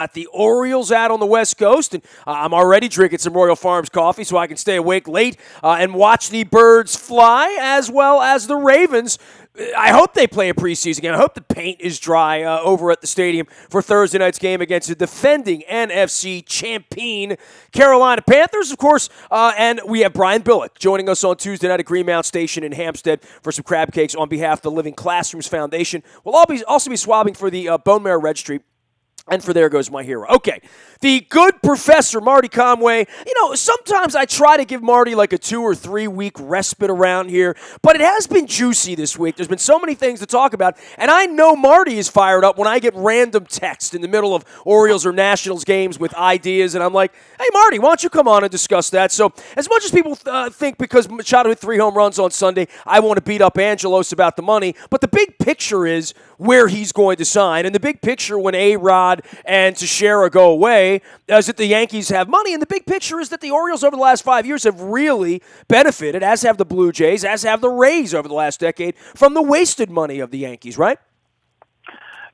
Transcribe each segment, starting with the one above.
at the Orioles out on the West Coast, and I'm already drinking some Royal Farms coffee so I can stay awake late and watch the birds fly as well as the Ravens. I hope they play a preseason game. I hope the paint is dry over at the stadium for Thursday night's game against the defending NFC champion Carolina Panthers, of course. And we have Brian Billick joining us on Tuesday night at Greenmount Station in Hampstead for some crab cakes on behalf of the Living Classrooms Foundation. We'll also be swabbing for the Bone Marrow Registry. And for There Goes My Hero. Okay, the good professor, Marty Conway. Sometimes I try to give Marty like a 2 or 3 week respite around here, but it has been juicy this week. There's been so many things to talk about, and I know Marty is fired up when I get random text in the middle of Orioles or Nationals games with ideas, and I'm like, hey, Marty, why don't you come on and discuss that? So as much as people think because Machado hit 3 home runs on Sunday, I want to beat up Angelos about the money, but the big picture is where he's going to sign, and the big picture when A-Rod and Teixeira go away is that the Yankees have money, and the big picture is that the Orioles over the last 5 years have really benefited, as have the Blue Jays, as have the Rays over the last decade, from the wasted money of the Yankees, right?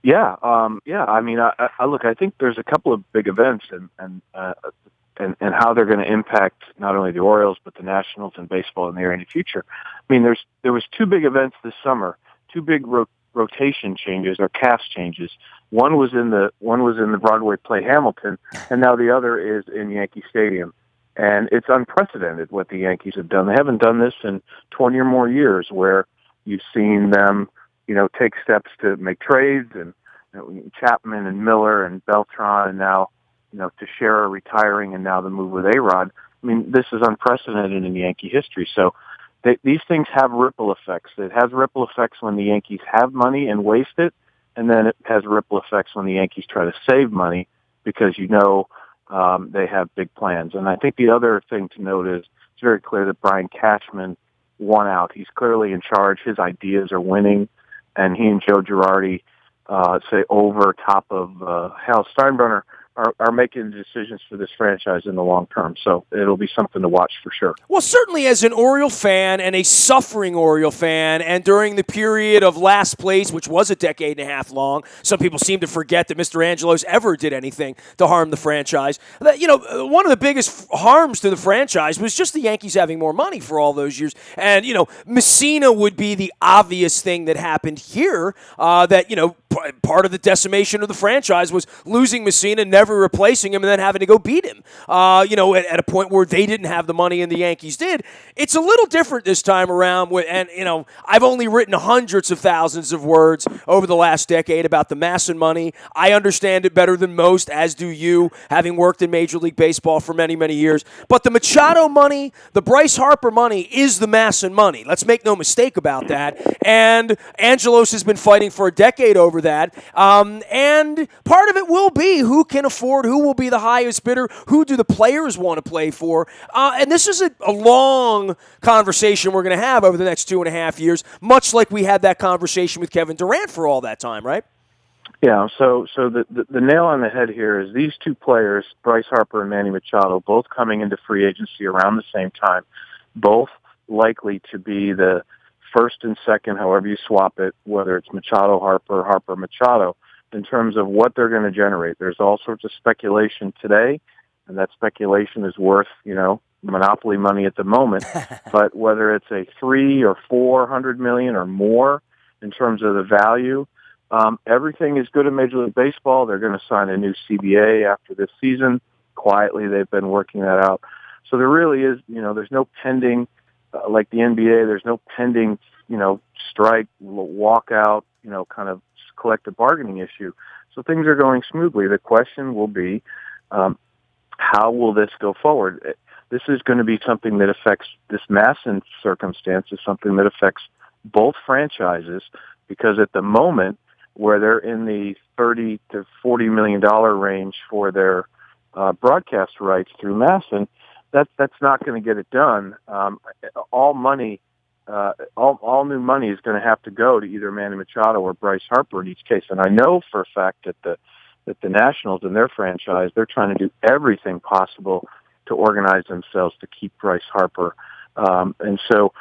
Yeah. I mean, I look. I think there's a couple of big events, and how they're going to impact not only the Orioles but the Nationals and baseball in the near future. I mean, there was 2 big events this summer, 2 big rotation changes or cast changes. One was in the Broadway play Hamilton, and now the other is in Yankee Stadium. And it's unprecedented what the Yankees have done. They haven't done this in 20 or more years, where you've seen them, take steps to make trades, and Chapman and Miller and Beltran, and now, Teixeira retiring, and now the move with A-Rod. I mean, this is unprecedented in Yankee history. So these things have ripple effects. It has ripple effects when the Yankees have money and waste it, and then it has ripple effects when the Yankees try to save money because they have big plans. And I think the other thing to note is it's very clear that Brian Cashman won out. He's clearly in charge. His ideas are winning, and he and Joe Girardi, over top of Hal Steinbrenner, are making decisions for this franchise in the long term. So it'll be something to watch for sure. Well, certainly as an Oriole fan and a suffering Oriole fan, and during the period of last place, which was a decade and a half long, some people seem to forget that Mr. Angelos ever did anything to harm the franchise. One of the biggest harms to the franchise was just the Yankees having more money for all those years. And, Messina would be the obvious thing that happened here, part of the decimation of the franchise was losing Messina, never replacing him, and then having to go beat him, at a point where they didn't have the money and the Yankees did. It's a little different this time around, I've only written hundreds of thousands of words over the last decade about the Masson money. I understand it better than most, as do you, having worked in Major League Baseball for many, many years. But the Machado money, the Bryce Harper money, is the Masson money. Let's make no mistake about that. And Angelos has been fighting for a decade over that. And part of it will be who can afford, who will be the highest bidder, who do the players want to play for. And this is a long conversation we're going to have over the next 2.5 years, much like we had that conversation with Kevin Durant for all that time, right? Yeah, so the nail on the head here is these 2 players, Bryce Harper and Manny Machado, both coming into free agency around the same time, both likely to be the first and second, however you swap it, whether it's Machado, Harper, Harper, Machado, in terms of what they're going to generate. There's all sorts of speculation today, and that speculation is worth, monopoly money at the moment. But whether it's a 300 or 400 million or more in terms of the value, everything is good in Major League Baseball. They're going to sign a new CBA after this season. Quietly, they've been working that out. So there really is, there's no pending, like the NBA, there's no pending, strike, walkout, kind of collective bargaining issue. So things are going smoothly. The question will be, how will this go forward? This is going to be something that affects this Masson circumstance is something that affects both franchises, because at the moment where they're in the $30 to $40 million range for their broadcast rights through Masson, that's not going to get it done. All money, all new money is going to have to go to either Manny Machado or Bryce Harper in each case. And I know for a fact that the Nationals and their franchise, they're trying to do everything possible to organize themselves to keep Bryce Harper. And so,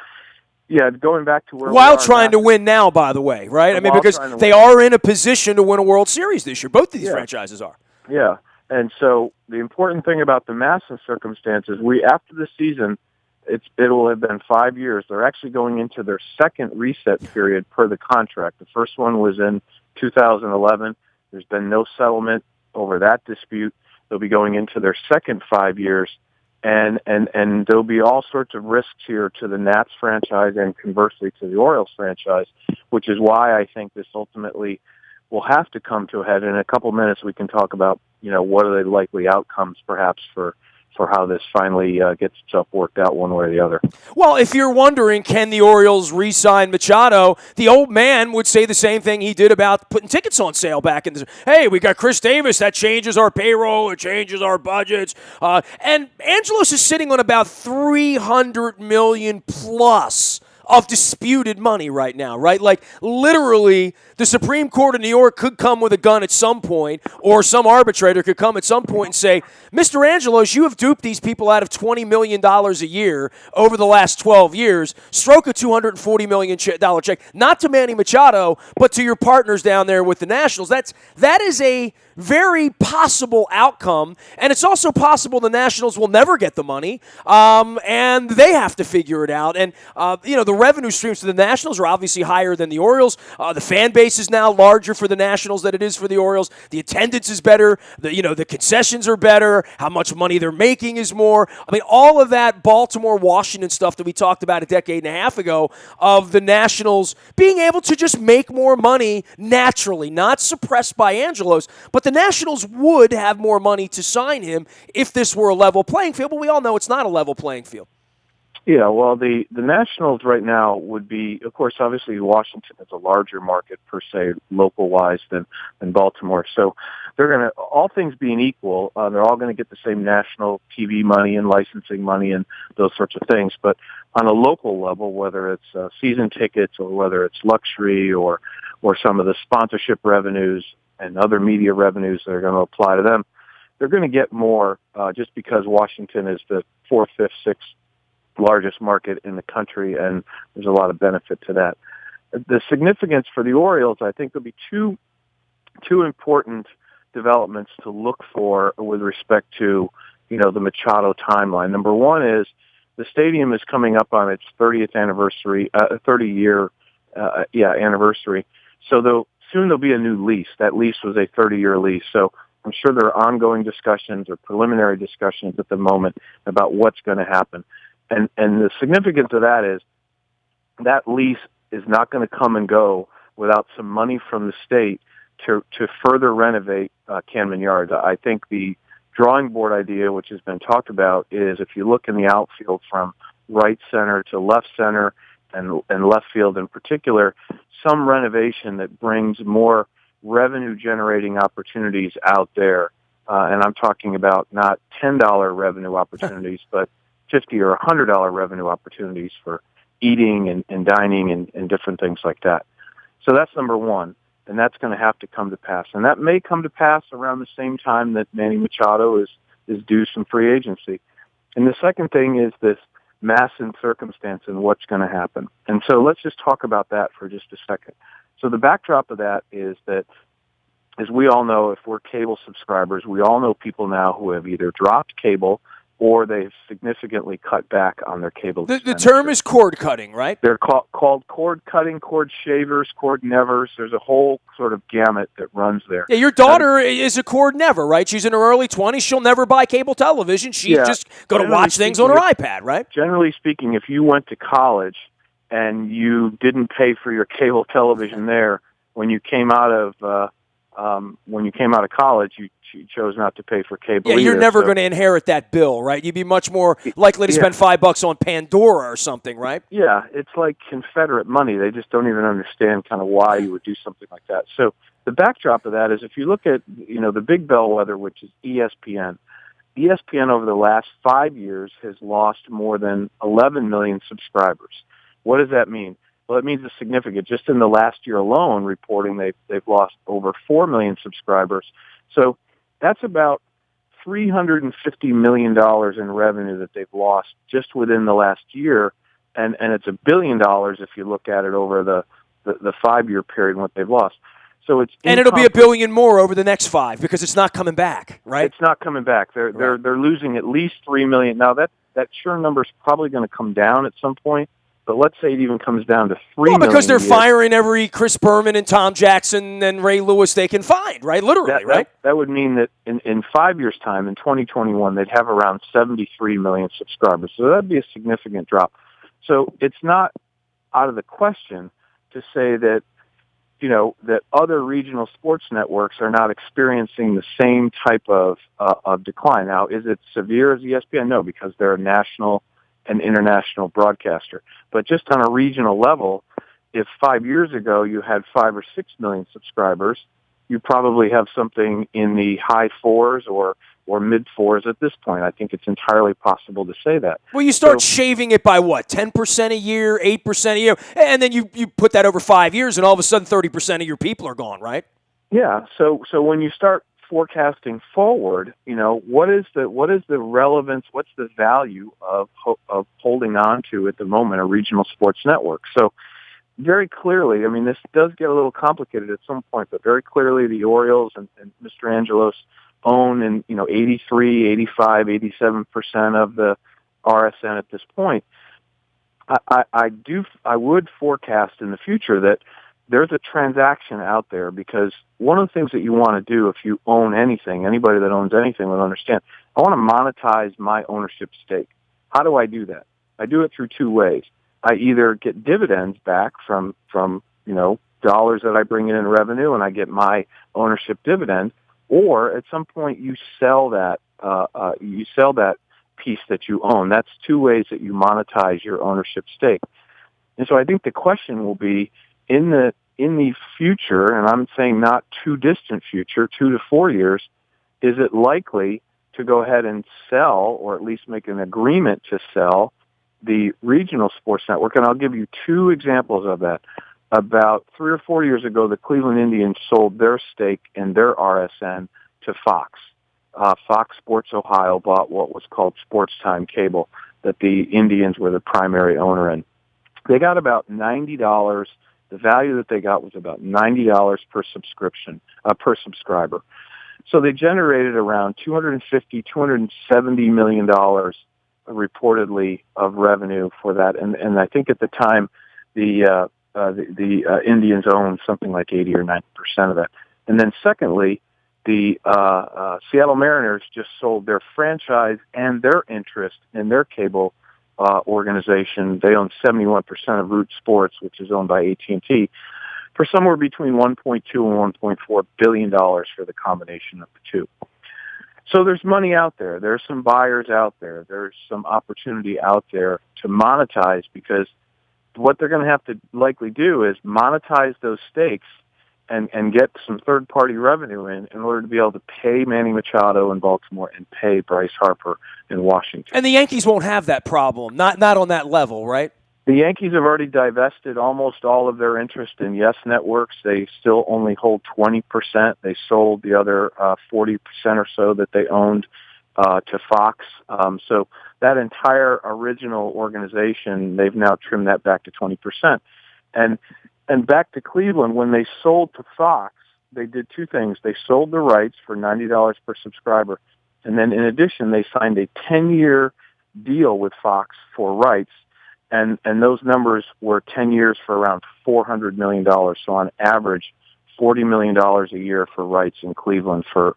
yeah, going back to where while trying to win now, by the way, right? I mean, because they are in a position to win a World Series this year. Both of these franchises are. Yeah. And so the important thing about the Masson circumstances, after the season, it'll have been 5 years. They're actually going into their second reset period per the contract. The first one was in 2011. There's been no settlement over that dispute. They'll be going into their second 5 years, and there'll be all sorts of risks here to the Nats franchise and conversely to the Orioles franchise, which is why I think this ultimately will have to come to a head. In a couple minutes, we can talk about, what are the likely outcomes perhaps for how this finally gets itself worked out one way or the other. Well, if you're wondering, can the Orioles re-sign Machado, the old man would say the same thing he did about putting tickets on sale back in the, hey, we got Chris Davis, that changes our payroll, it changes our budgets. And Angelos is sitting on about $300 million plus of disputed money right now, right? Like, literally, the Supreme Court of New York could come with a gun at some point, or some arbitrator could come at some point and say, Mr. Angelos, you have duped these people out of $20 million a year over the last 12 years. Stroke a $240 million check, not to Manny Machado, but to your partners down there with the Nationals. That is a very possible outcome, and it's also possible the Nationals will never get the money, and they have to figure it out. And, the revenue streams to the Nationals are obviously higher than the Orioles. The fan base is now larger for the Nationals than it is for the Orioles. The attendance is better. The concessions are better. How much money they're making is more. I mean, all of that Baltimore, Washington stuff that we talked about a decade and a half ago of the Nationals being able to just make more money naturally, not suppressed by Angelos, but the Nationals would have more money to sign him if this were a level playing field, but we all know it's not a level playing field. Yeah, well, the Nationals right now would be, of course, obviously Washington is a larger market per se, local-wise than Baltimore. So they're going to, all things being equal, they're all going to get the same national TV money and licensing money and those sorts of things. But on a local level, whether it's season tickets or whether it's luxury or some of the sponsorship revenues and other media revenues that are going to apply to them, they're going to get more just because Washington is the fourth, fifth, sixth largest market in the country, and there's a lot of benefit to that. The significance for the Orioles, I think, there'll be two important developments to look for with respect to, the Machado timeline. Number one is the stadium is coming up on its 30th anniversary, 30-year anniversary. So soon there'll be a new lease. That lease was a 30-year lease. So I'm sure there are ongoing discussions or preliminary discussions at the moment about what's going to happen. And the significance of that is that lease is not going to come and go without some money from the state to further renovate Camden Yards. I think the drawing board idea, which has been talked about, is if you look in the outfield from right center to left center and left field in particular, some renovation that brings more revenue-generating opportunities out there. And I'm talking about not $10 revenue opportunities, but $50 or $100 revenue opportunities for eating and dining and different things like that. So that's number one, and that's going to have to come to pass. And that may come to pass around the same time that Manny Machado is due some free agency. And the second thing is this Masson circumstance and what's going to happen. And so let's just talk about that for just a second. So the backdrop of that is that, as we all know, if we're cable subscribers, we all know people now who have either dropped cable or they've significantly cut back on their cable. The term is cord cutting, right? They're called cord cutting, cord shavers, cord nevers. There's a whole sort of gamut that runs there. Yeah, your daughter is a cord never, right? She's in her early 20s. She'll never buy cable television. She's just going to watch things on her iPad, right? Generally speaking, if you went to college and you didn't pay for your cable television there, when you came out of college, you chose not to pay for cable. Yeah, you're never going to inherit that bill, right? You'd be much more likely to spend $5 on Pandora or something, right? Yeah, it's like Confederate money. They just don't even understand kind of why you would do something like that. So the backdrop of that is if you look at, the big bellwether, which is ESPN. ESPN over the last 5 years has lost more than 11 million subscribers. What does that mean? Well, it means it's significant. Just in the last year alone, reporting they've lost over 4 million subscribers. So that's about $350 million in revenue that they've lost just within the last year, and it's $1 billion if you look at it over the 5-year period and what they've lost. So it's and it'll be $1 billion more over the next 5 because it's not coming back, right? It's not coming back. They're losing at least $3 million. Now that churn number is probably going to come down at some point, but let's say it even comes down to $3 million. Well, because they're firing every Chris Berman and Tom Jackson and Ray Lewis they can find, right? Literally, right? That would mean that in 5 years' time, in 2021, they'd have around 73 million subscribers. So that'd be a significant drop. So it's not out of the question to say that that other regional sports networks are not experiencing the same type of decline. Now, is it severe as ESPN? No, because they're a national and international broadcaster. But just on a regional level, if 5 years ago you had 5 or 6 million subscribers, you probably have something in the high 4s or mid 4s at this point. I think it's entirely possible to say that. Well, you start shaving it by what, 10% a year, 8% a year, and then you put that over 5 years, and all of a sudden 30% of your people are gone, right? Yeah. So when you start forecasting forward, what is the relevance? What's the value of holding on to at the moment a regional sports network? So very clearly, I mean, this does get a little complicated at some point, but very clearly the Orioles and Mr. Angelos own 83, 85, 87% of the RSN at this point. I would forecast in the future that there's a transaction out there, because one of the things that you want to do if you own anything, anybody that owns anything will understand, I want to monetize my ownership stake. How do I do that? I do it through 2 ways. I either get dividends back from dollars that I bring in revenue, and I get my ownership dividend, or at some point you sell that piece that you own. That's 2 ways that you monetize your ownership stake. And so I think the question will be, in the future, and I'm saying not too distant future, 2 to 4 years, is it likely to go ahead and sell, or at least make an agreement to sell, the regional sports network? And I'll give you 2 examples of that. About 3 or 4 years ago, the Cleveland Indians sold their stake in their RSN to Fox. Fox Sports Ohio bought what was called Sports Time Cable that the Indians were the primary owner in. They got about $90. The value that they got was about $90 per subscriber. So they generated around $270 million reportedly of revenue for that. And I think at the time the Indians owned something like 80 or 90% of that. And then secondly, the Seattle Mariners just sold their franchise and their interest in their cable organization. They own 71% of Root Sports, which is owned by AT&T, for somewhere between $1.2 and $1.4 billion for the combination of the 2. So there's money out there. There's some buyers out there. There's some opportunity out there to monetize, because what they're going to have to likely do is monetize those stakes and get some third-party revenue in order to be able to pay Manny Machado in Baltimore and pay Bryce Harper in Washington. And the Yankees won't have that problem, not on that level, right? The Yankees have already divested almost all of their interest in Yes Networks. They still only hold 20%. They sold the other 40% or so that they owned to Fox. So that entire original organization, they've now trimmed that back to 20%. And back to Cleveland, when they sold to Fox, they did 2 things. They sold the rights for $90 per subscriber. And then in addition, they signed a 10-year deal with Fox for rights. And those numbers were 10 years for around $400 million. So on average, $40 million a year for rights in Cleveland for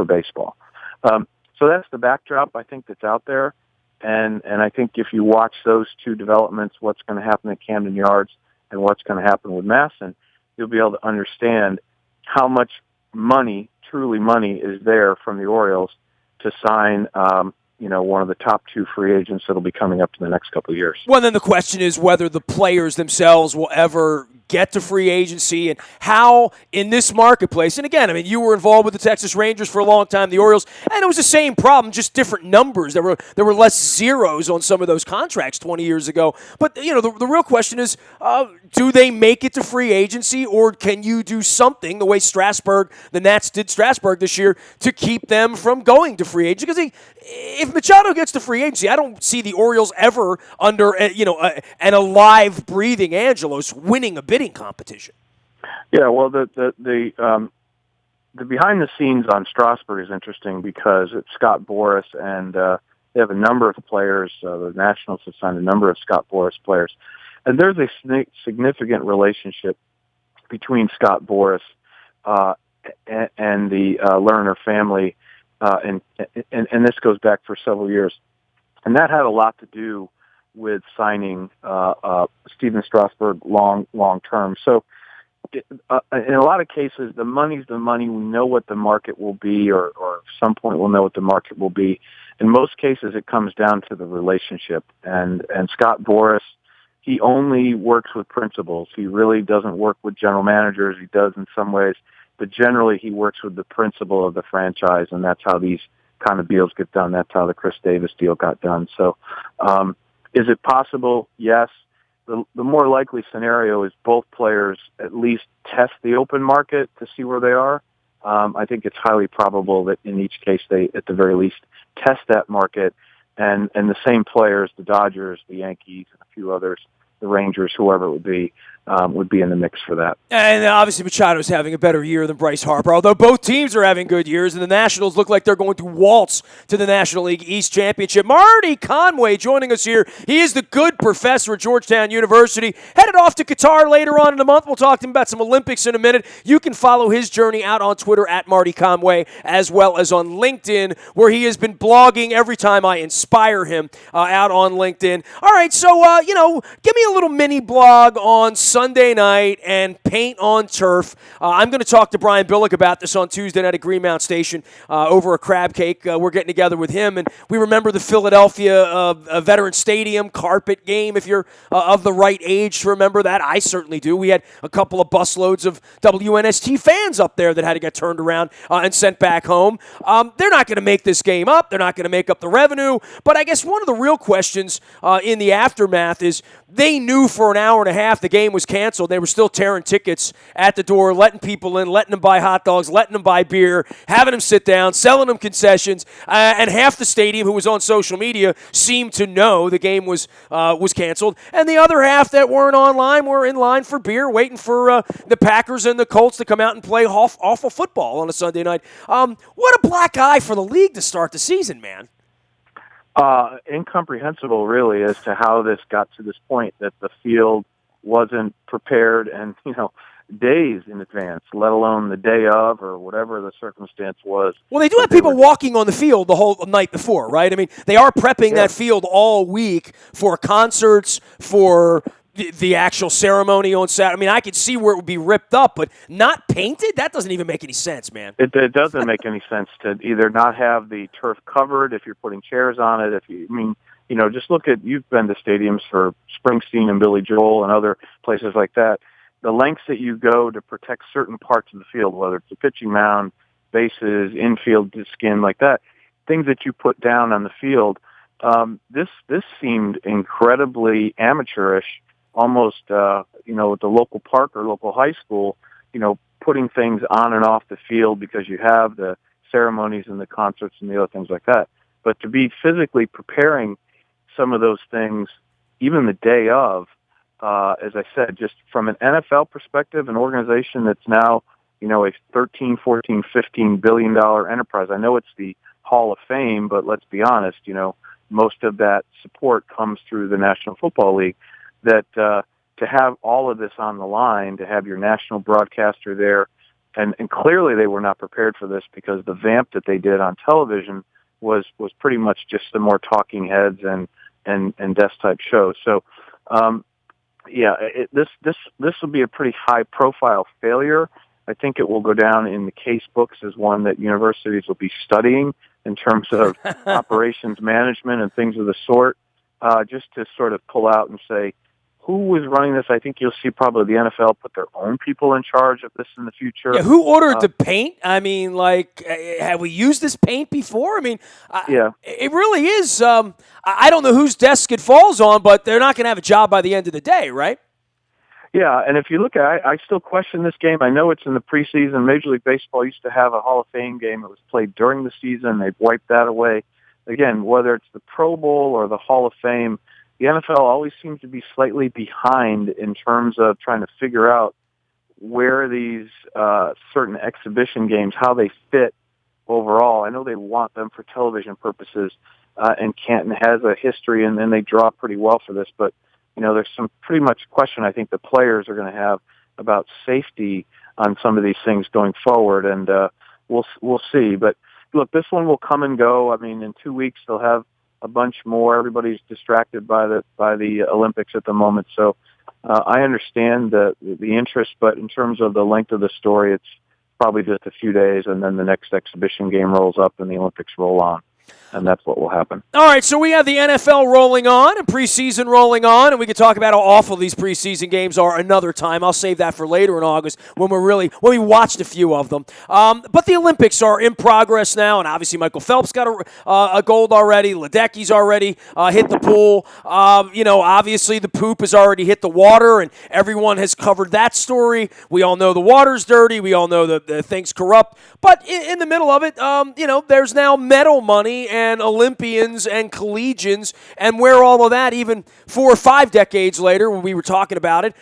baseball. So that's the backdrop, I think, that's out there. And I think if you watch those 2 developments, what's going to happen at Camden Yards and what's going to happen with Masson, you'll be able to understand how much money, truly money, is there from the Orioles to sign one of the top 2 free agents that'll be coming up in the next couple of years. Well, then the question is whether the players themselves will ever get to free agency, and how in this marketplace, and again, I mean, you were involved with the Texas Rangers for a long time, the Orioles, and it was the same problem, just different numbers. There were less zeros on some of those contracts 20 years ago. But, the real question is, do they make it to free agency, or can you do something the way the Nats did Strasburg this year, to keep them from going to free agency? Because if Machado gets to free agency, I don't see the Orioles ever under an alive, breathing Angelos winning a bidding competition. Yeah, well, the behind the scenes on Strasburg is interesting because it's Scott Boras, and they have a number of players. The Nationals have signed a number of Scott Boras players, and there's a significant relationship between Scott Boras uh, and the Lerner family, and this goes back for several years, and that had a lot to do with signing Steven Strasburg long term. So in a lot of cases, the money's the money. We know what the market will be, or at some point we'll know what the market will be. In most cases, it comes down to the relationship. And Scott Boras, he only works with principals. He really doesn't work with general managers. He does in some ways, but generally he works with the principal of the franchise, and that's how these kind of deals get done. That's how the Chris Davis deal got done. So is it possible? Yes. The more likely scenario is both players at least test the open market to see where they are. I think it's highly probable that in each case they, at the very least, test that market, and the same players, the Dodgers, the Yankees, and a few others, the Rangers, whoever it would be in the mix for that. And obviously Machado's having a better year than Bryce Harper, although both teams are having good years, and the Nationals look like they're going to waltz to the National League East Championship. Marty Conway joining us here. He is the good professor at Georgetown University. Headed off to Qatar later on in the month. We'll talk to him about some Olympics in a minute. You can follow his journey out on Twitter at Marty Conway, as well as on LinkedIn, where he has been blogging every time I inspire him out on LinkedIn. All right, so, give me a little mini blog on Sunday night and paint on turf. I'm going to talk to Brian Billick about this on Tuesday night at Greenmount Station over a crab cake. We're getting together with him, and we remember the Philadelphia Veterans Stadium carpet game, if you're of the right age to remember that. I certainly do. We had a couple of busloads of WNST fans up there that had to get turned around and sent back home. They're not going to make this game up. They're not going to make up the revenue. But I guess one of the real questions in the aftermath is they knew for an hour and a half the game was canceled. They were still tearing tickets at the door, letting people in, letting them buy hot dogs, letting them buy beer, having them sit down, selling them concessions, and half the stadium who was on social media seemed to know the game was canceled, and the other half that weren't online were in line for beer, waiting for the Packers and the Colts to come out and play awful football on a Sunday night. What a black eye for the league to start the season, man. Incomprehensible, really, as to how this got to this point, that the field wasn't prepared and, days in advance, let alone the day of or whatever the circumstance was. Well, they do have people walking on the field the whole night before, right? I mean, they are prepping that field all week for concerts, for the actual ceremony on Saturday. I mean, I could see where it would be ripped up, but not painted? That doesn't even make any sense, man. It doesn't make any sense to either not have the turf covered if you're putting chairs on it. Just look at, you've been to stadiums for Springsteen and Billy Joel and other places like that. The lengths that you go to protect certain parts of the field, whether it's the pitching mound, bases, infield skin, like that, things that you put down on the field. This seemed incredibly amateurish, almost, at the local park or local high school, putting things on and off the field because you have the ceremonies and the concerts and the other things like that. But to be physically preparing some of those things, even the day of, as I said, just from an NFL perspective, an organization that's now, a 13, 14, $15 billion enterprise. I know it's the Hall of Fame, but let's be honest, most of that support comes through the National Football League. That to have all of this on the line, to have your national broadcaster there, and clearly they were not prepared for this because the vamp that they did on television was pretty much just the more talking heads and desk type shows. So, this will be a pretty high profile failure. I think it will go down in the case books as one that universities will be studying in terms of operations management and things of the sort, just to sort of pull out and say, who was running this? I think you'll see probably the NFL put their own people in charge of this in the future. Yeah, who ordered the paint? I mean, have we used this paint before? I mean, it really is. I don't know whose desk it falls on, but they're not going to have a job by the end of the day, right? Yeah, and if you look at it, I still question this game. I know it's in the preseason. Major League Baseball used to have a Hall of Fame game that was played during the season. They've wiped that away. Again, whether it's the Pro Bowl or the Hall of Fame, the NFL always seems to be slightly behind in terms of trying to figure out where these certain exhibition games, how they fit overall. I know they want them for television purposes, and Canton has a history, and then they draw pretty well for this. But there's some pretty much question I think the players are going to have about safety on some of these things going forward, and we'll see. But look, this one will come and go. I mean, in 2 weeks they'll have a bunch more. Everybody's distracted by the Olympics at the moment, so I understand the interest. But in terms of the length of the story, it's probably just a few days, and then the next exhibition game rolls up, and the Olympics roll on. And that's what will happen. All right, so we have the NFL rolling on and preseason rolling on, and we can talk about how awful these preseason games are another time. I'll save that for later in August when we watched a few of them. But the Olympics are in progress now, and obviously Michael Phelps got a gold already. Ledecky's already hit the pool. Obviously the poop has already hit the water, and everyone has covered that story. We all know the water's dirty. We all know the things corrupt. But in the middle of it, there's now medal money and Olympians and collegians, and where all of that, even 4 or 5 decades later when we were talking about it,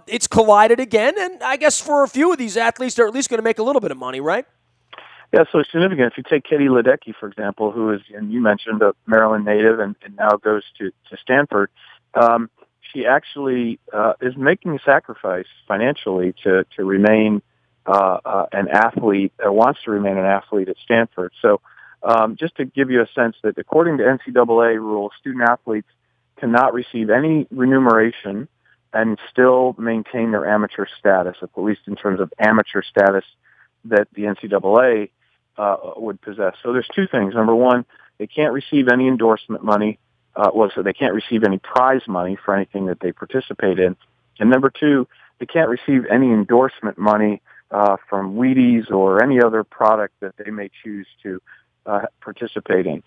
it's collided again, and I guess for a few of these athletes, they're at least going to make a little bit of money, right? Yeah, so it's significant. If you take Katie Ledecky, for example, who is, and you mentioned, a Maryland native and now goes to Stanford, she actually is making a sacrifice financially to remain an athlete, or wants to remain an athlete at Stanford. So just to give you a sense that according to NCAA rules, student athletes cannot receive any remuneration and still maintain their amateur status, at least in terms of amateur status that the NCAA would possess. So there's two things. Number one, they can't receive any endorsement money. So they can't receive any prize money for anything that they participate in. And number two, they can't receive any endorsement money from Wheaties or any other product that they may choose to participate in.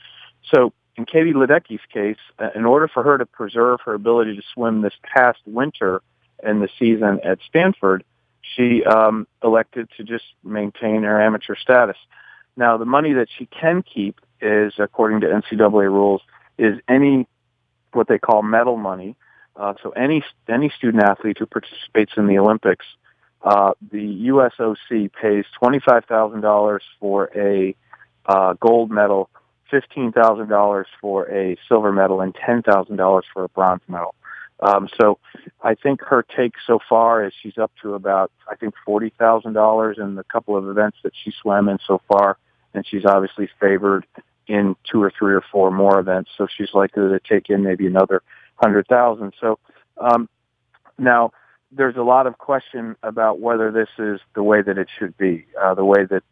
So in Katie Ledecky's case, in order for her to preserve her ability to swim this past winter in the season at Stanford, she elected to just maintain her amateur status. Now, the money that she can keep is, according to NCAA rules, is any what they call medal money. So any student athlete who participates in the Olympics, the USOC pays $25,000 for a gold medal, $15,000 for a silver medal, and $10,000 for a bronze medal. So I think her take so far is she's up to about, $40,000 in the couple of events that she swam in so far, and she's obviously favored in 2 or 3 or 4 more events, so she's likely to take in maybe another 100,000. So now there's a lot of question about whether this is the way that it should be, the way that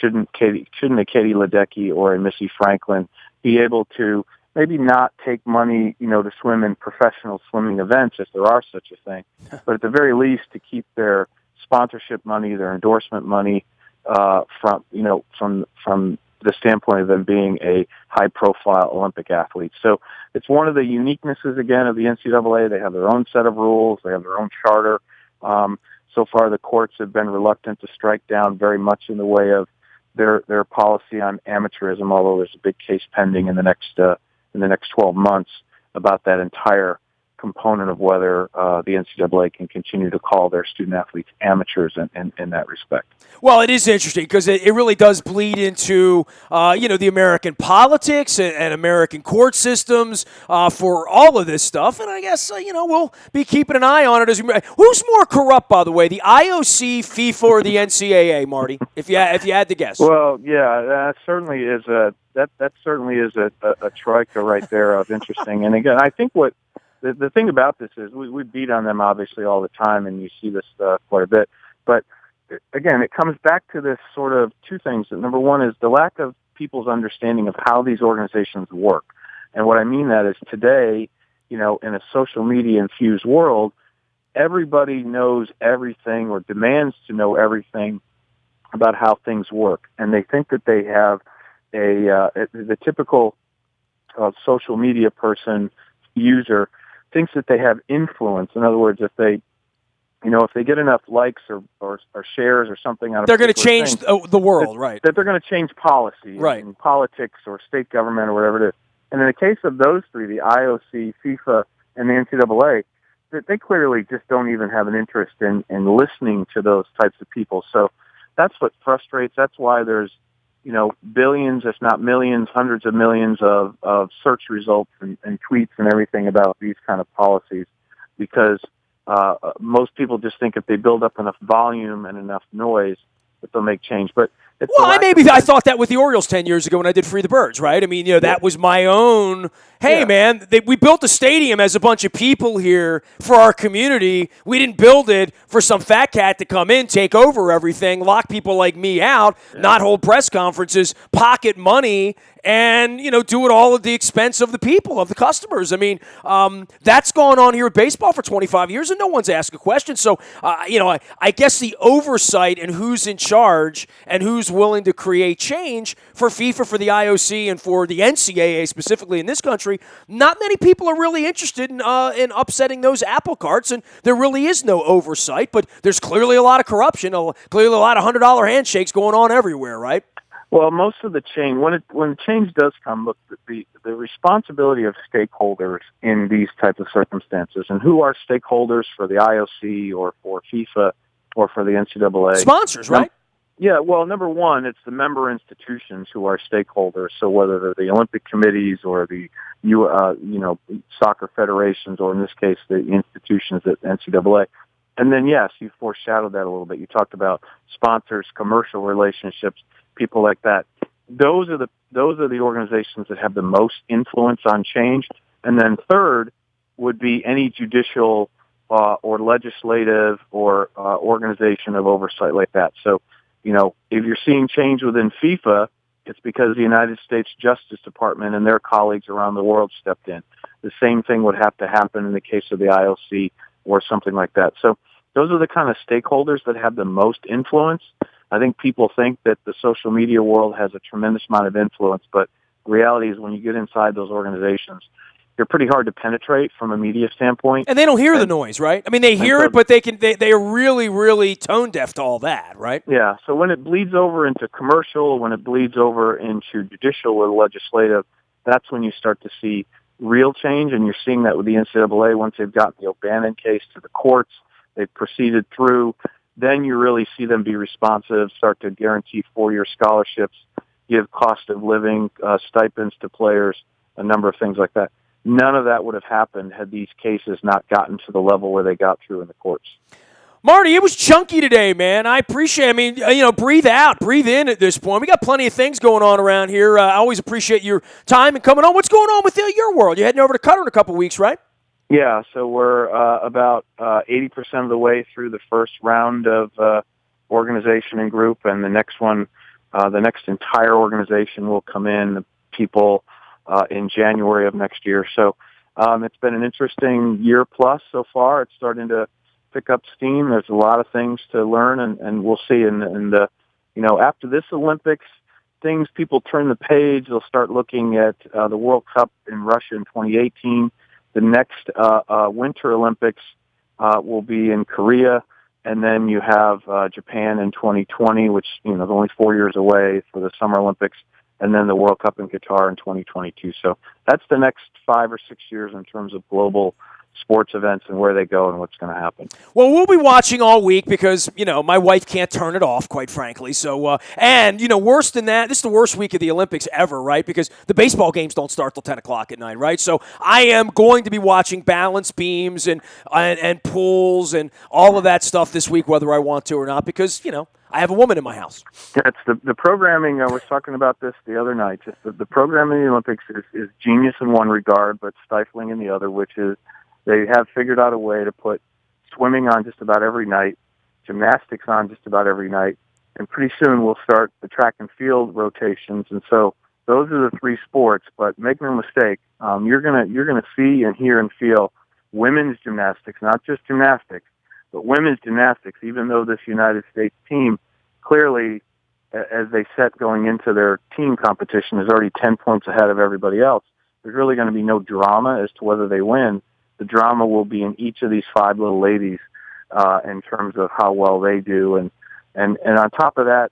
shouldn't a Katie Ledecky or a Missy Franklin be able to maybe not take money, to swim in professional swimming events, if there are such a thing, but at the very least to keep their sponsorship money, their endorsement money, from the standpoint of them being a high-profile Olympic athlete. So it's one of the uniquenesses, again, of the NCAA. They have their own set of rules. They have their own charter. So far, the courts have been reluctant to strike down very much in the way of their policy on amateurism, although there's a big case pending in the next 12 months about that entire component of whether the NCAA can continue to call their student athletes amateurs in that respect. Well, it is interesting because it really does bleed into, the American politics and American court systems for all of this stuff. And I guess, we'll be keeping an eye on it. Who's more corrupt, by the way, the IOC, FIFA, or the NCAA, Marty, if you had to guess? Well, yeah, that certainly is a troika right there of interesting. And again, I think what the thing about this is we beat on them obviously all the time, and you see this quite a bit. But again, it comes back to this sort of two things. Number one is the lack of people's understanding of how these organizations work. And what I mean that is today, in a social media infused world, everybody knows everything or demands to know everything about how things work. And they think that they have the typical social media person, user, thinks that they have influence. In other words, if they get enough likes or shares or something on a they're going to change thing, the world, right? That they're going to change policy, right, in politics or state government or whatever it is. And in the case of those three, the IOC, FIFA, and the NCAA, they clearly just don't even have an interest in listening to those types of people. So that's what frustrates. That's why there's, billions, if not millions, hundreds of millions of search results and tweets and everything about these kind of policies, because most people just think if they build up enough volume and enough noise that they'll make change. But it's I thought that with the Orioles 10 years ago when I did Free the Birds, right? I mean, that was my own, hey, man, we built a stadium as a bunch of people here for our community. We didn't build it for some fat cat to come in, take over everything, lock people like me out, not hold press conferences, pocket money, and, do it all at the expense of the people, of the customers. I mean, that's gone on here at baseball for 25 years, and no one's asked a question. So, I guess the oversight and who's in charge and who's willing to create change for FIFA, for the IOC, and for the NCAA specifically in this country, not many people are really interested in upsetting those apple carts, and there really is no oversight, but there's clearly a lot of corruption, clearly a lot of $100 handshakes going on everywhere, right? Well, most of the change, when change does come, look, the responsibility of stakeholders in these types of circumstances, and who are stakeholders for the IOC or for FIFA or for the NCAA? Sponsors, right? Yeah, well, number one, it's the member institutions who are stakeholders. So whether they're the Olympic committees or the soccer federations, or in this case, the institutions at NCAA. And then, yes, you foreshadowed that a little bit. You talked about sponsors, commercial relationships, people like that. Those are the organizations that have the most influence on change. And then third would be any judicial or legislative or organization of oversight like that. So, if you're seeing change within FIFA, it's because the United States Justice Department and their colleagues around the world stepped in. The same thing would have to happen in the case of the IOC or something like that. So those are the kind of stakeholders that have the most influence. I think people think that the social media world has a tremendous amount of influence, but the reality is when you get inside those organizations, they're pretty hard to penetrate from a media standpoint. And they don't hear the noise, right? I mean, they hear it, but they are really, really tone deaf to all that, right? Yeah. So when it bleeds over into commercial, when it bleeds over into judicial or legislative, that's when you start to see real change. And you're seeing that with the NCAA. Once they've gotten the O'Bannon case to the courts, they've proceeded through, then you really see them be responsive, start to guarantee 4-year scholarships, give cost of living stipends to players, a number of things like that. None of that would have happened had these cases not gotten to the level where they got through in the courts. Marty, it was chunky today, man. I appreciate it. I mean, breathe out, breathe in at this point. We got plenty of things going on around here. I always appreciate your time and coming on. What's going on with your world? You're heading over to Qatar in a couple weeks, right? Yeah, so we're about 80% of the way through the first round of organization and group, and the next one, the next entire organization will come in, people in January of next year. So it's been an interesting year plus so far. It's starting to pick up steam. There's a lot of things to learn, and we'll see. And after this Olympics, people turn the page. They'll start looking at the World Cup in Russia in 2018. The next Winter Olympics will be in Korea, and then you have Japan in 2020, which is only 4 years away for the Summer Olympics, and then the World Cup in Qatar in 2022. So that's the next 5 or 6 years in terms of global sports events and where they go and what's going to happen. Well, we'll be watching all week because, my wife can't turn it off, quite frankly. So, worse than that, this is the worst week of the Olympics ever, right? Because the baseball games don't start till 10 o'clock at night, right? So I am going to be watching balance beams and pools and all of that stuff this week, whether I want to or not, because, I have a woman in my house. That's the programming. I was talking about this the other night. Just the programming in the Olympics is genius in one regard, but stifling in the other, which is they have figured out a way to put swimming on just about every night, gymnastics on just about every night, and pretty soon we'll start the track and field rotations. And so those are the three sports. But make no mistake, you're gonna see and hear and feel women's gymnastics, not just gymnastics, but women's gymnastics. Even though this United States team clearly, as they set going into their team competition, is already 10 points ahead of everybody else, there's really going to be no drama as to whether they win. The drama will be in each of these 5 little ladies in terms of how well they do. And on top of that,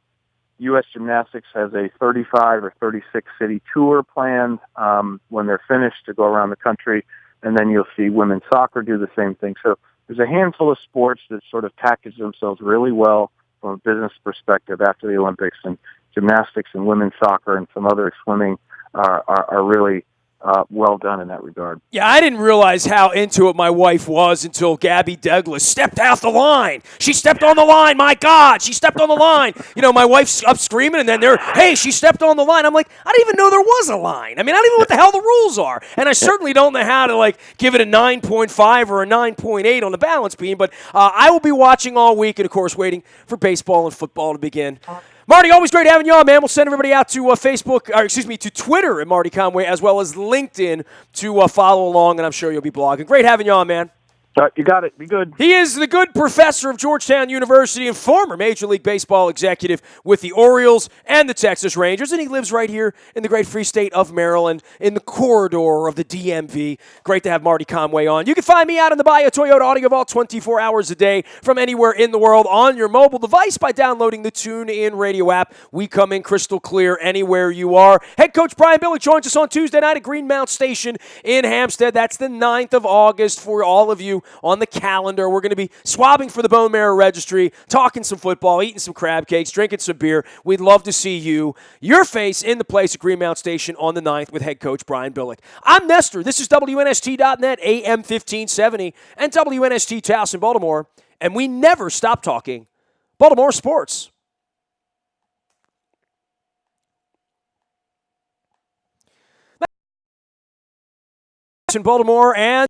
U.S. Gymnastics has a 35 or 36 city tour planned when they're finished to go around the country. and then you'll see women's soccer do the same thing. So there's a handful of sports that sort of package themselves really well from a business perspective after the Olympics, and gymnastics and women's soccer and some other swimming are really well done in that regard. Yeah, I didn't realize how into it my wife was until Gabby Douglas stepped out the line. She stepped on the line. My God, she stepped on the line. My wife's up screaming, and then hey, she stepped on the line. I'm like, I didn't even know there was a line. I mean, I don't even know what the hell the rules are. And I certainly don't know how to, give it a 9.5 or a 9.8 on the balance beam. But I will be watching all week and, of course, waiting for baseball and football to begin. Marty, always great having you on, man. We'll send everybody out to to Twitter at Marty Conway, as well as LinkedIn to follow along, and I'm sure you'll be blogging. Great having you on, man. You got it. Be good. He is the good professor of Georgetown University and former Major League Baseball executive with the Orioles and the Texas Rangers, and he lives right here in the great free state of Maryland in the corridor of the DMV. Great to have Marty Conway on. You can find me out in the Bahia Toyota Audio Vault 24 hours a day from anywhere in the world on your mobile device by downloading the TuneIn Radio app. We come in crystal clear anywhere you are. Head coach Brian Billick joins us on Tuesday night at Greenmount Station in Hampstead. That's the 9th of August for all of you on the calendar. We're going to be swabbing for the bone marrow registry, talking some football, eating some crab cakes, drinking some beer. We'd love to see your face in the place at Greenmount Station on the 9th with head coach Brian Billick. I'm Nestor. This is WNST.net, AM 1570, and WNST Towson, Baltimore. And we never stop talking Baltimore sports. In Baltimore and